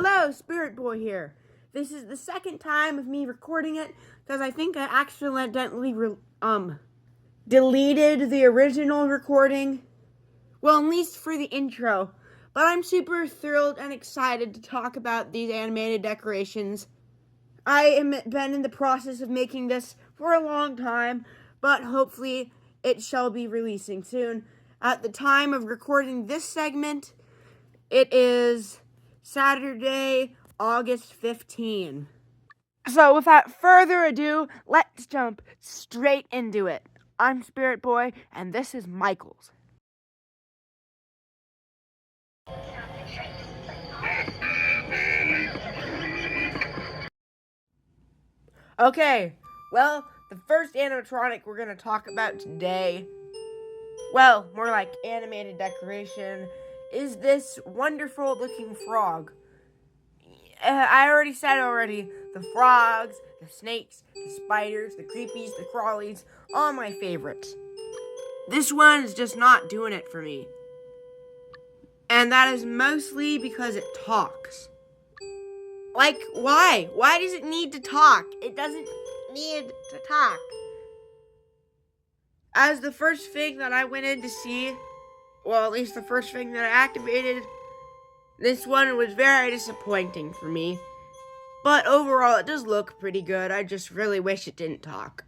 Hello, Spirit Boy here. This is the second time of me recording it because I think I accidentally deleted the original recording. Well, at least for the intro. But I'm super thrilled and excited to talk about these animated decorations. I have been in the process of making this for a long time, but hopefully it shall be releasing soon. At the time of recording this segment, it is Saturday, August 15. So without further ado, let's jump straight into it. I'm Spirit Boy, and this is Micheal's. Okay, well, the first animatronic we're going to talk about today, well, more like animated decoration, is this wonderful looking frog. I already said the frogs, the snakes, the spiders, the creepies, the crawlies, all my favorites. This one is just not doing it for me. And that is mostly because it talks. Like, why? Why does it need to talk? It doesn't need to talk. As the first thing that I went in to see, well, at least the first thing that I activated, this one was very disappointing for me. But overall, it does look pretty good. I just really wish it didn't talk.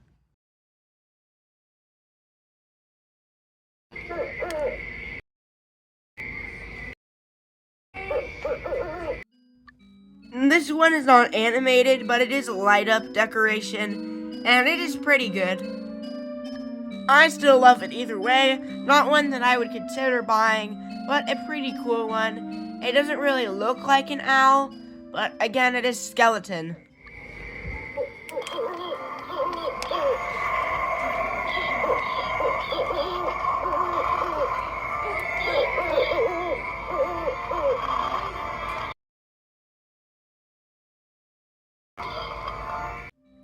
This one is not animated, but it is a light-up decoration, and it is pretty good. I still love it either way. Not one that I would consider buying, but a pretty cool one. It doesn't really look like an owl, but again, it is skeleton.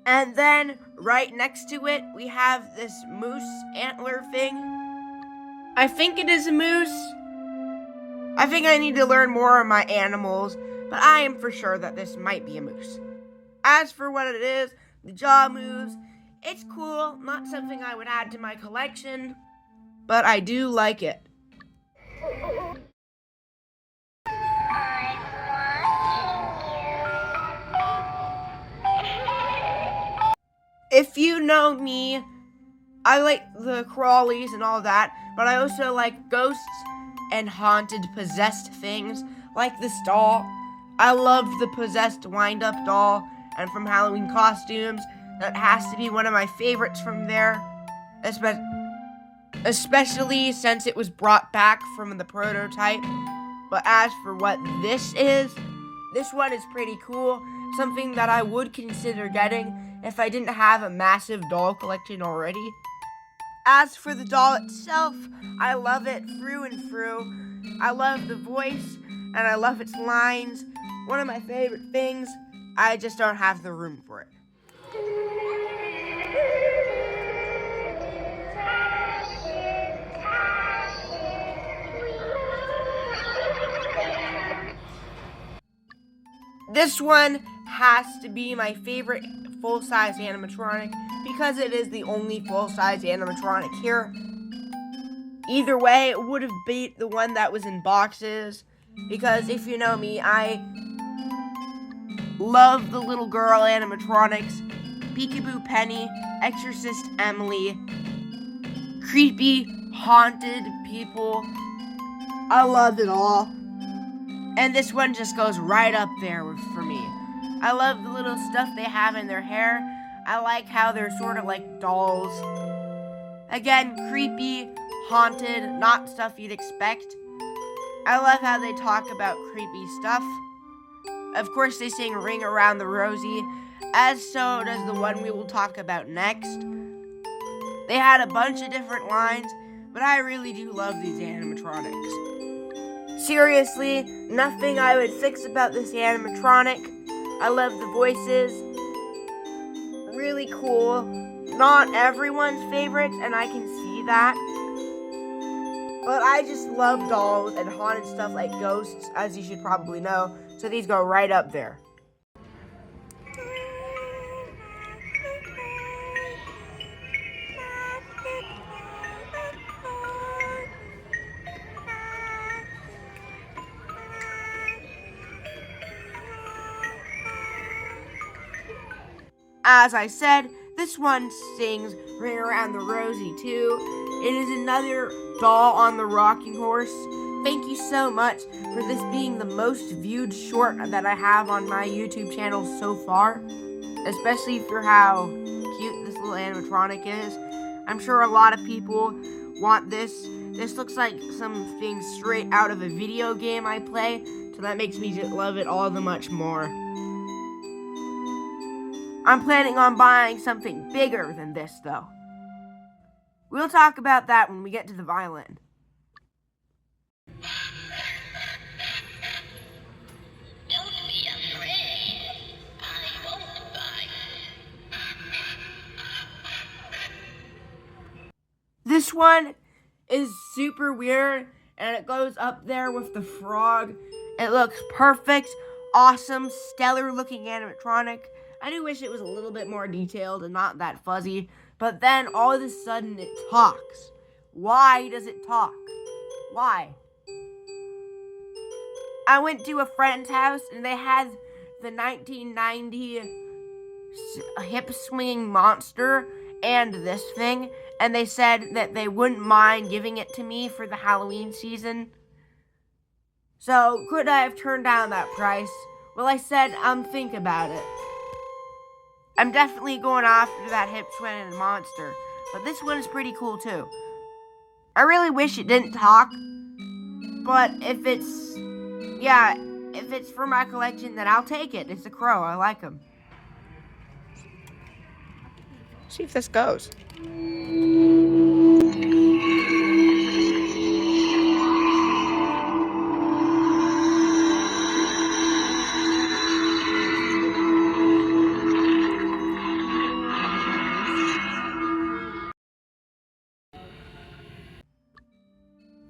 And then, right next to it, we have this moose antler thing. I think it is a moose. I think I need to learn more of my animals, but I am for sure that this might be a moose. As for what it is, the jaw moves, it's cool, not something I would add to my collection, but I do like it. If you know me, I like the crawlies and all that, but I also like ghosts and haunted, possessed things, like this doll. I love the possessed wind-up doll, and from Halloween Costumes, that has to be one of my favorites from there, especially since it was brought back from the prototype. But as for what this one is pretty cool, something that I would consider getting if I didn't have a massive doll collection already. As for the doll itself, I love it through and through. I love the voice, and I love its lines. One of my favorite things, I just don't have the room for it. This one has to be my favorite full-size animatronic because it is the only full-size animatronic here. Either way, it would have beat the one that was in boxes because if you know me, I love the little girl animatronics, Peekaboo Penny, Exorcist Emily, creepy, haunted people. I love it all. And this one just goes right up there for me. I love the little stuff they have in their hair. I like how they're sort of like dolls. Again, creepy, haunted, not stuff you'd expect. I love how they talk about creepy stuff. Of course, they sing Ring Around the Rosie, as so does the one we will talk about next. They had a bunch of different lines, but I really do love these animatronics. Seriously, nothing I would fix about this animatronic. I love the voices. Really cool. Not everyone's favorite, and I can see that. But I just love dolls and haunted stuff like ghosts, as you should probably know. So these go right up there. As I said, this one sings Ring Around the Rosie too. It is another doll on the rocking horse. Thank you so much for this being the most viewed short that I have on my YouTube channel so far. Especially for how cute this little animatronic is. I'm sure a lot of people want this. This looks like something straight out of a video game I play, so that makes me just love it all the much more. I'm planning on buying something bigger than this, though. We'll talk about that when we get to the violin. Don't be afraid. I won't bite. This one is super weird, and it goes up there with the frog. It looks perfect, awesome, stellar-looking animatronic. I do wish it was a little bit more detailed and not that fuzzy, but then all of a sudden it talks. Why does it talk? Why? I went to a friend's house and they had the 1990 hip-swinging monster and this thing, and they said that they wouldn't mind giving it to me for the Halloween season. So, could I have turned down that price? Well, I said, think about it. I'm definitely going after that hip-swinging monster, but this one is pretty cool too. I really wish it didn't talk, but if it's for my collection, then I'll take it. It's a crow. I like him. See if this goes.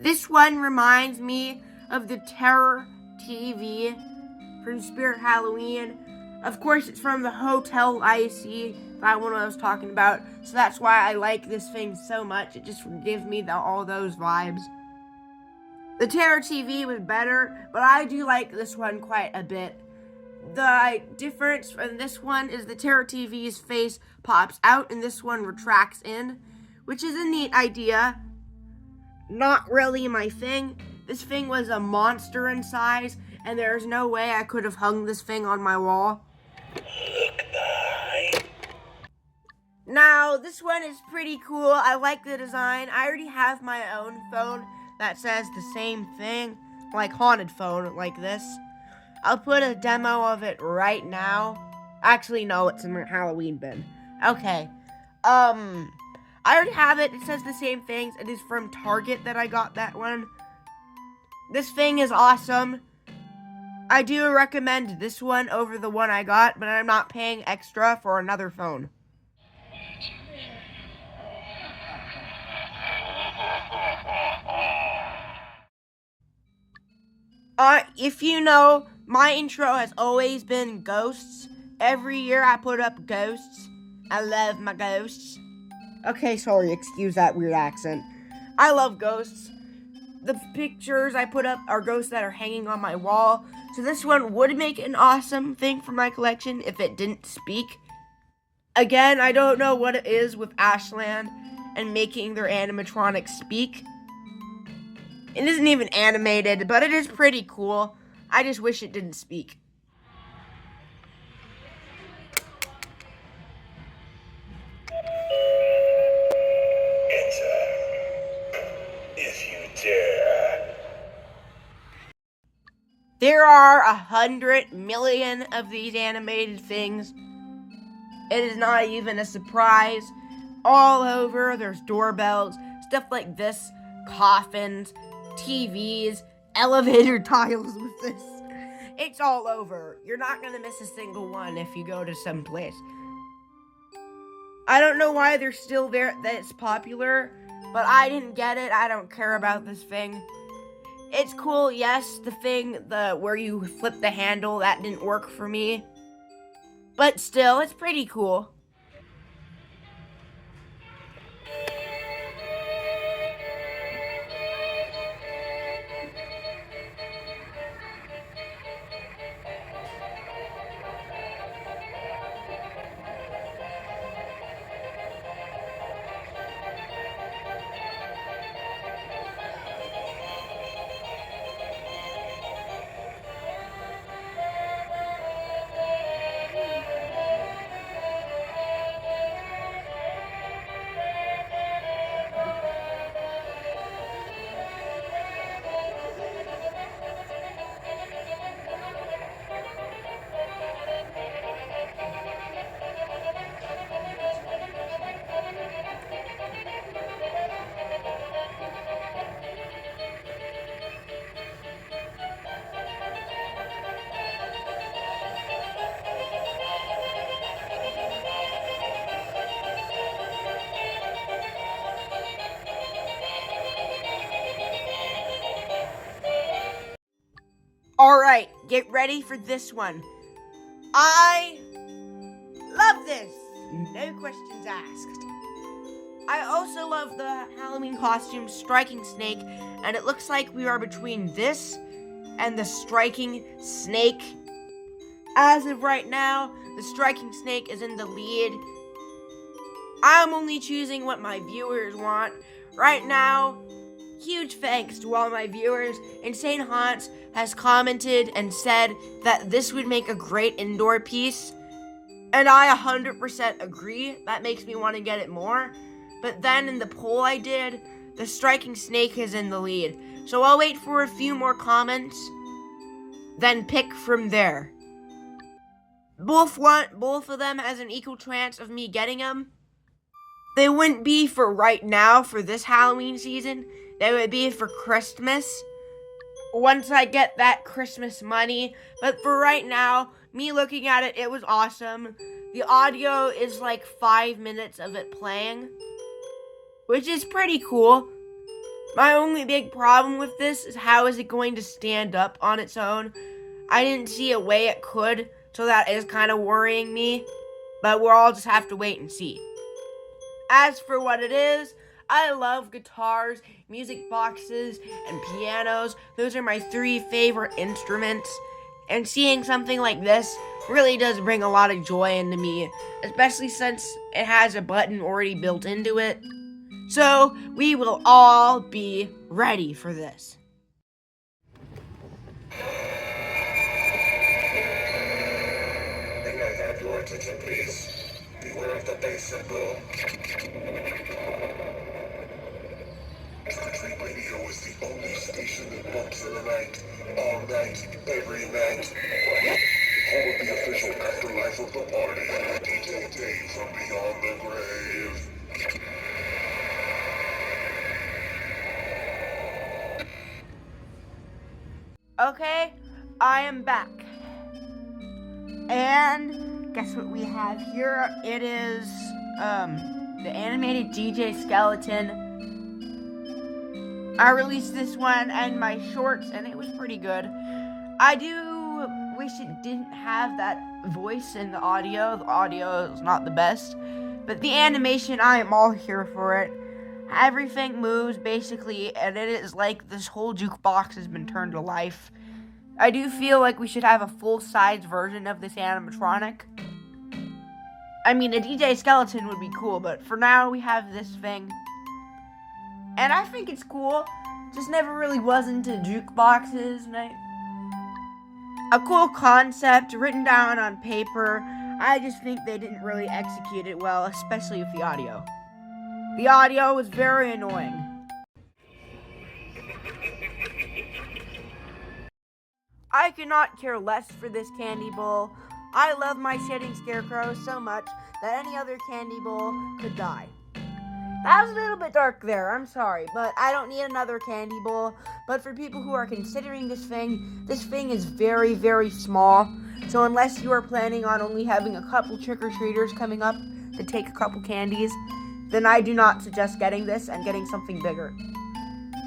This one reminds me of the Terror TV from Spirit Halloween. Of course, it's from the Hotel IC, that one I was talking about, so that's why I like this thing so much. It just gives me all those vibes. The Terror TV was better, but I do like this one quite a bit. The difference from this one is the Terror TV's face pops out and this one retracts in, which is a neat idea. Not really my thing. This thing was a monster in size, and there's no way I could have hung this thing on my wall. Look behind. Now, this one is pretty cool. I like the design. I already have my own phone that says the same thing, like haunted phone, like this. I'll put a demo of it right now. Actually, no, it's in my Halloween bin. Okay. I already have it. It says the same things. It is from Target that I got that one. This thing is awesome. I do recommend this one over the one I got, but I'm not paying extra for another phone. If you know, my intro has always been ghosts. Every year I put up ghosts. I love my ghosts. Okay, sorry, excuse that weird accent. I love ghosts. The pictures I put up are ghosts that are hanging on my wall. So this one would make an awesome thing for my collection if it didn't speak. Again, I don't know what it is with Ashland and making their animatronics speak. It isn't even animated, but it is pretty cool. I just wish it didn't speak. If you dare. There are 100 million of these animated things. It is not even a surprise. All over, there's doorbells, stuff like this, coffins, TVs, elevator tiles with this. It's all over. You're not gonna miss a single one if you go to some place. I don't know why they're still there, that it's popular, but I didn't get it. I don't care about this thing. It's cool, yes. The thing, where you flip the handle, that didn't work for me. But still, it's pretty cool. Alright, get ready for this one. I love this. No questions asked. I also love the Halloween costume Striking Snake, and it looks like we are between this and the Striking Snake. As of right now, the Striking Snake is in the lead. I'm only choosing what my viewers want. Right now, huge thanks to all my viewers. Insane Haunts has commented and said that this would make a great indoor piece. And I 100% agree. That makes me want to get it more. But then in the poll I did, the Striking Snake is in the lead. So I'll wait for a few more comments, then pick from there. Both of them has an equal chance of me getting them. They wouldn't be for right now, for this Halloween season. They would be for Christmas, once I get that Christmas money. But for right now, me looking at it, it was awesome. The audio is like 5 minutes of it playing, which is pretty cool. My only big problem with this is how is it going to stand up on its own? I didn't see a way it could, so that is kind of worrying me. But we'll all just have to wait and see. As for what it is, I love guitars, music boxes, and pianos. Those are my 3 favorite instruments. And seeing something like this really does bring a lot of joy into me, especially since it has a button already built into it. So, we will all be ready for this. May I have your attention, please? Beware of the bass symbol. Country radio is the only station that bumps in the night, all night, every night. Home of the official afterlife of the party, DJ Dave from beyond the grave. Okay, I am back. And guess what we have here? It is the animated DJ skeleton. I released this one and my shorts, and it was pretty good. I do wish it didn't have that voice in the audio. The audio is not the best, but the animation, I am all here for it. Everything moves, basically, and it is like this whole jukebox has been turned to life. I do feel like we should have a full-size version of this animatronic. I mean, a DJ skeleton would be cool, but for now, we have this thing. And I think it's cool. Just never really was into jukeboxes. A cool concept, written down on paper. I just think they didn't really execute it well, especially with the audio. The audio was very annoying. I could not care less for this candy bowl. I love my shedding scarecrow so much that any other candy bowl could die. That was a little bit dark there, I'm sorry, but I don't need another candy bowl. But for people who are considering this thing is very, very small. So unless you are planning on only having a couple trick-or-treaters coming up to take a couple candies, then I do not suggest getting this and getting something bigger.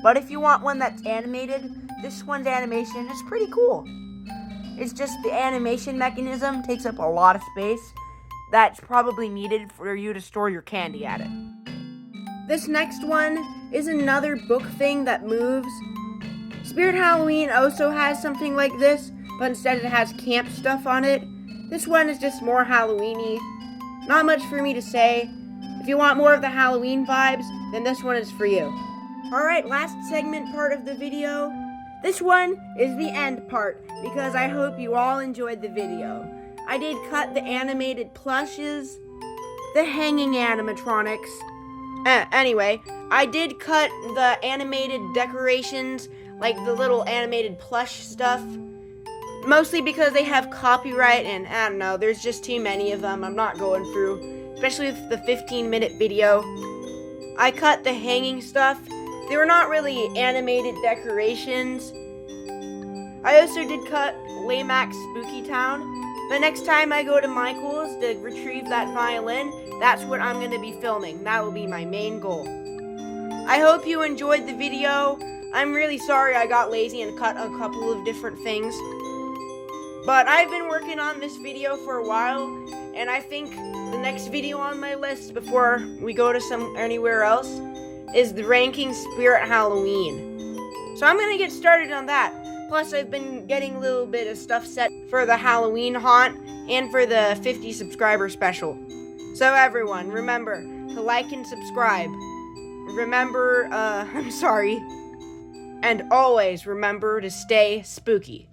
But if you want one that's animated, this one's animation is pretty cool. It's just the animation mechanism takes up a lot of space that's probably needed for you to store your candy at it. This next one is another book thing that moves. Spirit Halloween also has something like this, but instead it has camp stuff on it. This one is just more Halloween-y. Not much for me to say. If you want more of the Halloween vibes, then this one is for you. Alright, last segment part of the video. This one is the end part, because I hope you all enjoyed the video. I did cut the animated plushes, the hanging animatronics. Anyway, I did cut the animated decorations, like the little animated plush stuff. Mostly because they have copyright and I don't know, there's just too many of them. I'm not going through, especially with the 15-minute video. I cut the hanging stuff. They were not really animated decorations. I also did cut Laymax Spooky Town, but next time I go to Micheal's to retrieve that violin, that's what I'm going to be filming. That will be my main goal. I hope you enjoyed the video. I'm really sorry I got lazy and cut a couple of different things. But I've been working on this video for a while, and I think the next video on my list before we go to anywhere else is the ranking Spirit Halloween. So I'm gonna get started on that. Plus I've been getting a little bit of stuff set for the Halloween haunt and for the 50 subscriber special. So everyone, remember to like and subscribe. Remember, and always remember to stay spooky.